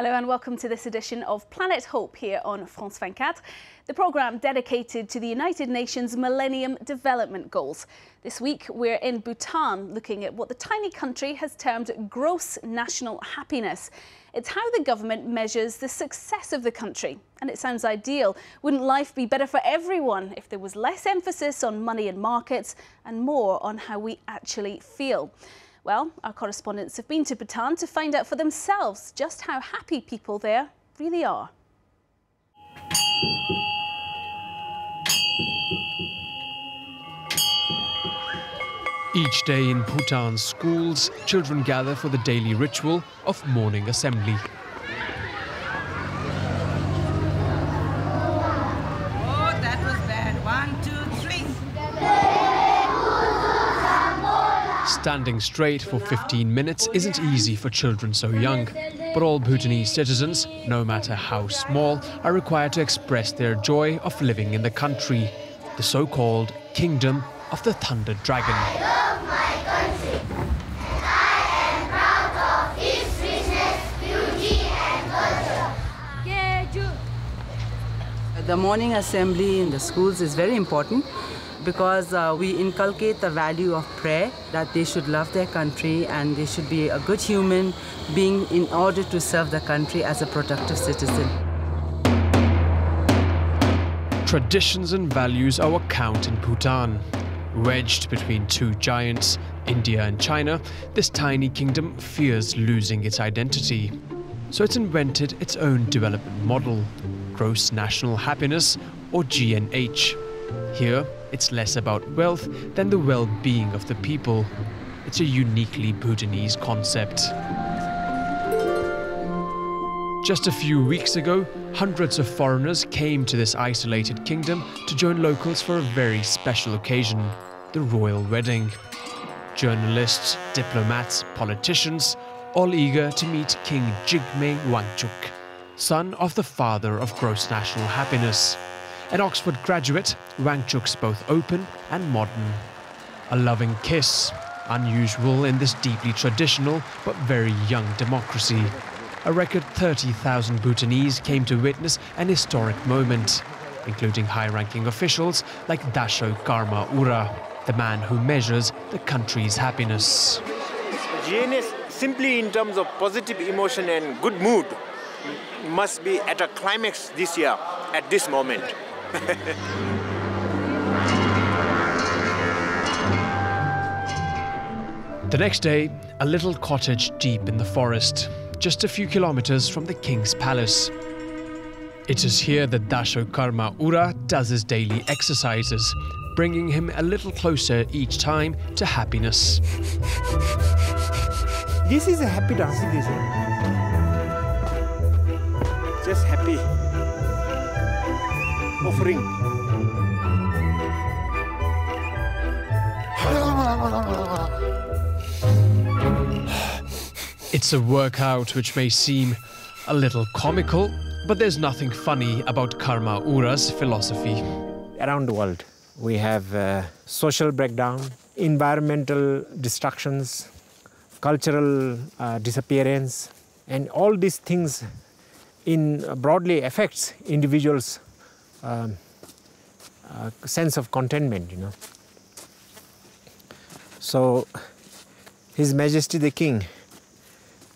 Hello and welcome to this edition of Planet Hope here on France 24, the programme dedicated to the United Nations Millennium Development Goals. This week we're in Bhutan looking at what the tiny country has termed gross national happiness. It's how the government measures the success of the country. And it sounds ideal. Wouldn't life be better for everyone if there was less emphasis on money and markets and more on how we actually feel? Well, our correspondents have been to Bhutan to find out for themselves just how happy people there really are. Each day in Bhutan's schools, children gather for the daily ritual of morning assembly. Oh, that was bad. 1, 2, 3. Standing straight for 15 minutes isn't easy for children so young. But all Bhutanese citizens, no matter how small, are required to express their joy of living in the country, the so-called Kingdom of the Thunder Dragon. The morning assembly in the schools is very important because we inculcate the value of prayer, that they should love their country and they should be a good human being in order to serve the country as a productive citizen. Traditions and values are what count in Bhutan. Wedged between two giants, India and China, this tiny kingdom fears losing its identity. So it's invented its own development model, Gross National Happiness, or GNH. Here, it's less about wealth than the well-being of the people. It's a uniquely Bhutanese concept. Just a few weeks ago, hundreds of foreigners came to this isolated kingdom to join locals for a very special occasion, the royal wedding. Journalists, diplomats, politicians, all eager to meet King Jigme Wangchuk, son of the father of gross national happiness. An Oxford graduate, Wangchuk's both open and modern. A loving kiss, unusual in this deeply traditional but very young democracy. A record 30,000 Bhutanese came to witness an historic moment, including high-ranking officials like Dasho Karma Ura, the man who measures the country's happiness. GNS, simply in terms of positive emotion and good mood, must be at a climax this year, at this moment. The next day, a little cottage deep in the forest, just a few kilometers from the king's palace. It is here that Dasho Karma Ura does his daily exercises, bringing him a little closer each time to happiness. This is a happy dance, this one. Just happy. Offering. It's a workout which may seem a little comical, but there's nothing funny about Karma Ura's philosophy. Around the world, we have social breakdown, environmental destructions, cultural disappearance, and all these things broadly affects individuals' sense of contentment, So, His Majesty the King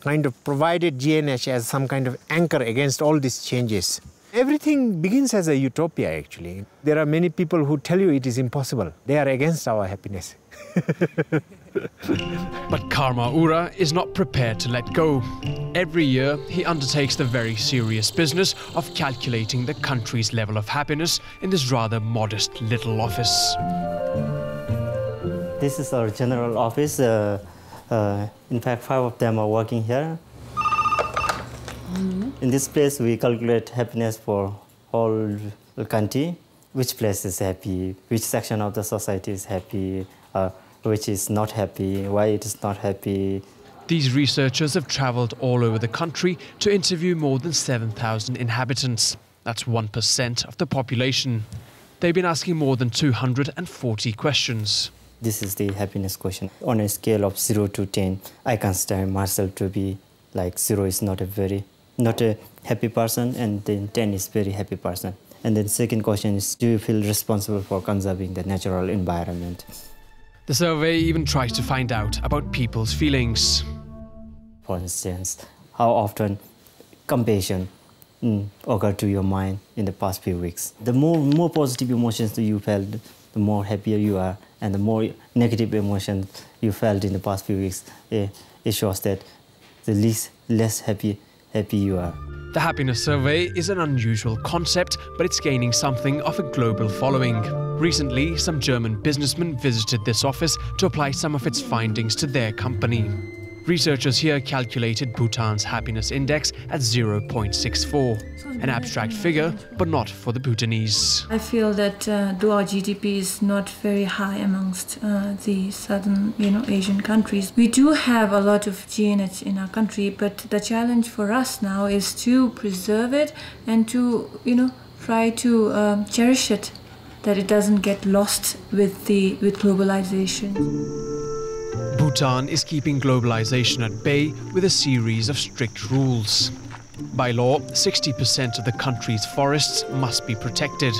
kind of provided GNH as some kind of anchor against all these changes. Everything begins as a utopia, actually. There are many people who tell you it is impossible. They are against our happiness. But Karma Ura is not prepared to let go. Every year, he undertakes the very serious business of calculating the country's level of happiness in this rather modest little office. This is our general office. In fact, 5 of them are working here. In this place, we calculate happiness for whole country. Which place is happy, which section of the society is happy, which is not happy, why it is not happy. These researchers have travelled all over the country to interview more than 7,000 inhabitants. That's 1% of the population. They've been asking more than 240 questions. This is the happiness question. On a scale of 0 to 10, I consider myself to be like 0 is not a very not a happy person, and then 10 is very happy person. And then second question is, do you feel responsible for conserving the natural environment? The survey even tries to find out about people's feelings. For instance, how often compassion occurred to your mind in the past few weeks? The more positive emotions that you felt, the more happier you are, and the more negative emotions you felt in the past few weeks, it shows that the less happy you are. The happiness survey is an unusual concept, but it's gaining something of a global following. Recently, some German businessmen visited this office to apply some of its findings to their company. Researchers here calculated Bhutan's happiness index at 0.64, an abstract figure, but not for the Bhutanese. I feel that though our GDP is not very high amongst the southern, Asian countries, we do have a lot of GNH in our country. But the challenge for us now is to preserve it and to, try to cherish it, that it doesn't get lost with globalization. Bhutan is keeping globalization at bay with a series of strict rules. By law, 60% of the country's forests must be protected.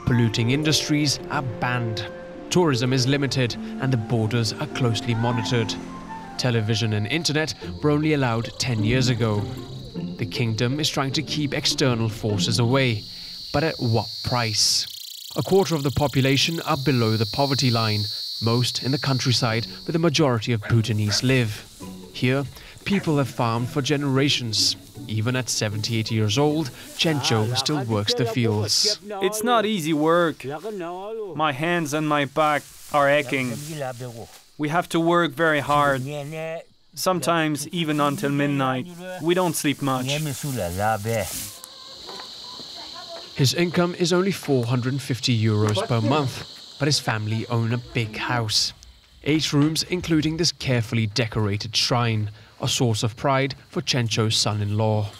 Polluting industries are banned. Tourism is limited and the borders are closely monitored. Television and internet were only allowed 10 years ago. The kingdom is trying to keep external forces away, but at what price? A quarter of the population are below the poverty line, most in the countryside where the majority of Bhutanese live. Here, people have farmed for generations. Even at 78 years old, Chencho still works the fields. It's not easy work. My hands and my back are aching. We have to work very hard. Sometimes even until midnight. We don't sleep much. His income is only 450 euros per month, but his family own a big house. 8 rooms, including this carefully decorated shrine, a source of pride for Chencho's son-in-law.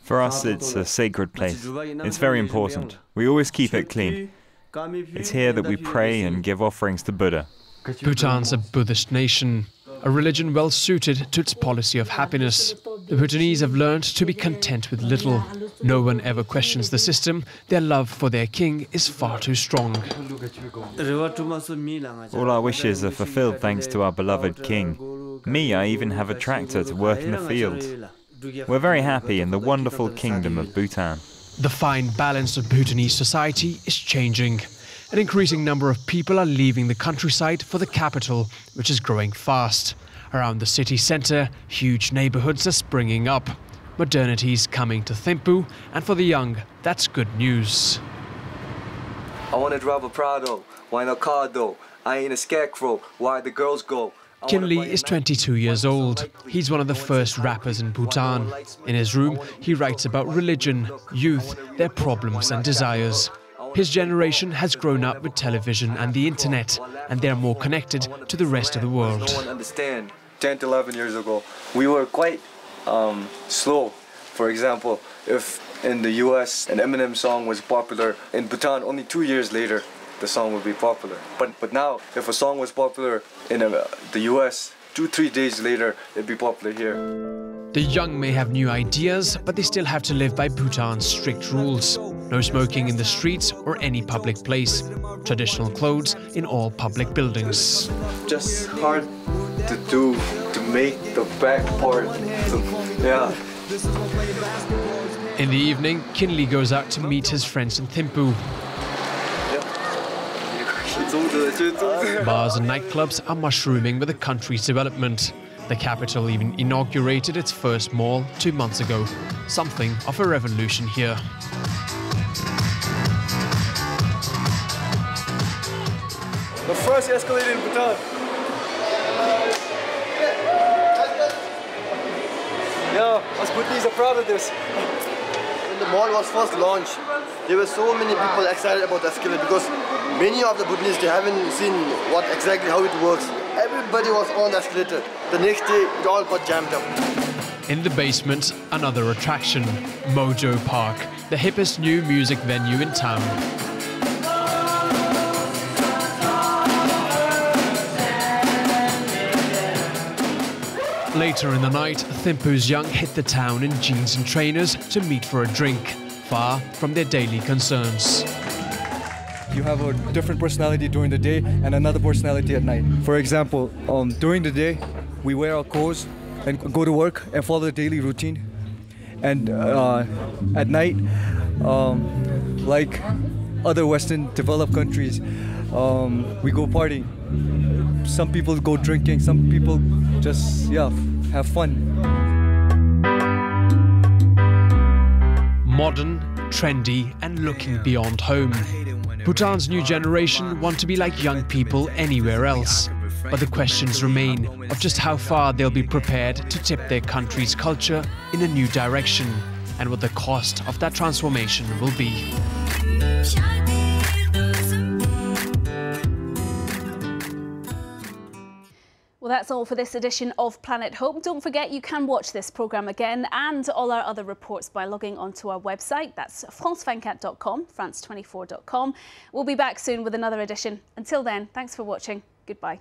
For us, it's a sacred place. It's very important. We always keep it clean. It's here that we pray and give offerings to Buddha. Bhutan's a Buddhist nation, a religion well suited to its policy of happiness. The Bhutanese have learned to be content with little. No one ever questions the system. Their love for their king is far too strong. All our wishes are fulfilled thanks to our beloved king. Me, I even have a tractor to work in the field. We're very happy in the wonderful kingdom of Bhutan. The fine balance of Bhutanese society is changing. An increasing number of people are leaving the countryside for the capital, which is growing fast. Around the city centre, huge neighbourhoods are springing up. Modernity is coming to Thimphu, and for the young, that's good news. I want to drive a Prado. Why not car though? I ain't a scarecrow. Why the girls go? Kinley is 22 years old. He's one of the first rappers in Bhutan. In his room, he writes about religion, youth, their problems and desires. His generation has grown up with television and the internet, and they're more connected to the rest of the world. No one understand. 10 to 11 years ago, we were quite slow. For example, if in the US an Eminem song was popular, in Bhutan only 2 years later the song would be popular. But now, if a song was popular in the US, 2-3 days later it'd be popular here. The young may have new ideas, but they still have to live by Bhutan's strict rules. No smoking in the streets or any public place. Traditional clothes in all public buildings. Just hard to do, to make the back part. Yeah. In the evening, Kinley goes out to meet his friends in Thimphu. Bars and nightclubs are mushrooming with the country's development. The capital even inaugurated its first mall 2 months ago. Something of a revolution here. The first escalator in Bhutan. Yeah, us Bhutanese are proud of this. When the mall was first launched, there were so many people excited about the escalator because many of the Bhutanese, they haven't seen exactly how it works. Everybody was on the escalator. The next day, it all got jammed up. In the basement, another attraction, Mojo Park, the hippest new music venue in town. Later in the night, Thimphu's young hit the town in jeans and trainers to meet for a drink, far from their daily concerns. You have a different personality during the day and another personality at night. For example, during the day, we wear our clothes and go to work and follow the daily routine. And at night, like other Western developed countries, we go partying. Some people go drinking, some people just, have fun. Modern, trendy, and looking beyond home. Bhutan's new generation want to be like young people anywhere else. But the questions remain of just how far they'll be prepared to tip their country's culture in a new direction, and what the cost of that transformation will be. Well, that's all for this edition of Planet Hope. Don't forget you can watch this programme again and all our other reports by logging onto our website. That's france24.com, france24.com. We'll be back soon with another edition. Until then, thanks for watching. Goodbye.